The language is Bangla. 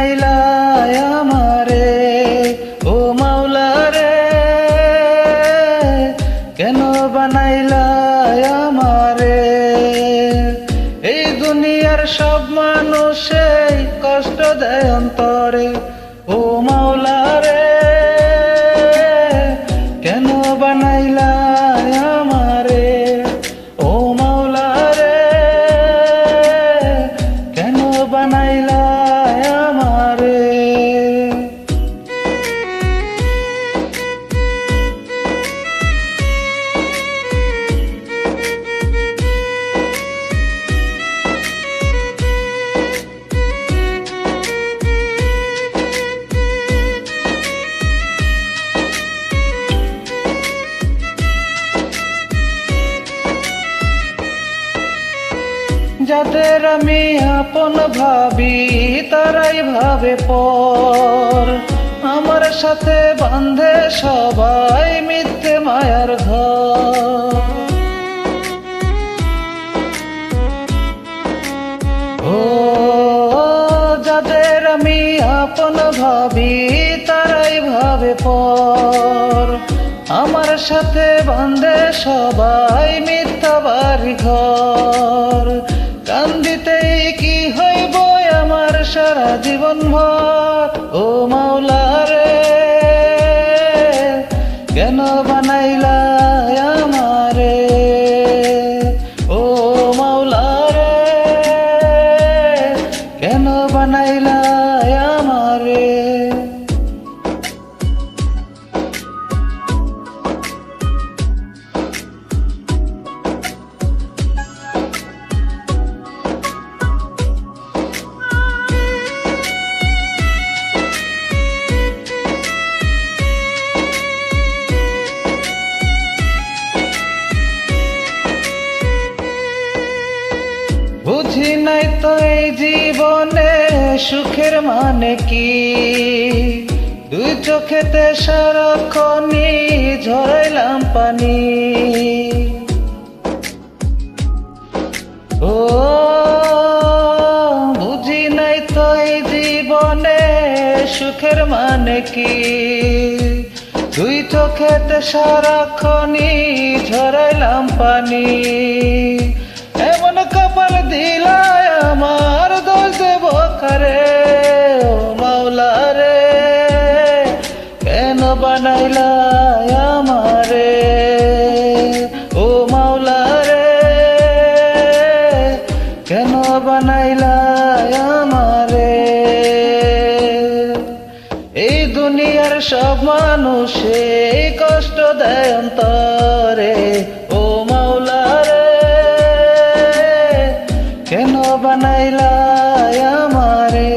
বানাইলা আমারে ও মাওলা রে, কেন বানাইলা আমারে। এই দুনিয়ার সব মানুষে কষ্ট দেয় অন্তরে ও মাওলা রে, কেন বানাইলা আমারে ও মাওলা রে, কেন বানাইলা আমারে। যাদের আমি আপন ভাবি তারাই ভাবে পর, আমার সাথে বাঁধে সবাই মিথ্যে মায়ার ঘর। ও যাদের আমি আপন ভাবি তারাই ভাবে পর, আমার সাথে বাঁধে সবাই মিথ্যা বাড়ি ঘর। কান্দিতেই কি হইব আমার সারা জীবন ভর ও মাওলা রে, কেন বানাইলা আমারে ও মাওলা রে, কেন বানাইলা আমারে। বুঝি নাই তো এই জীবনে সুখের মানে কি, দুই চোখেতে সারাক্ষণই ঝরাইলাম পানি। ও বুঝি নাই তো এই জীবনে সুখের মানে কি, দুই চোখেতে সারাক্ষণই ঝরাইলাম পানি। এমন কপাল দিলায় আমার দোষ দেব কারে ও মাওলা রে, কেন বানাইলা আমারে ও মাওলা রে, কেন বানাইলা আমারে। এই দুনিয়ার সব মানুষে কষ্ট দেয় অন্তরে ও মাওলা রে, কেন বানাইলা আমারে।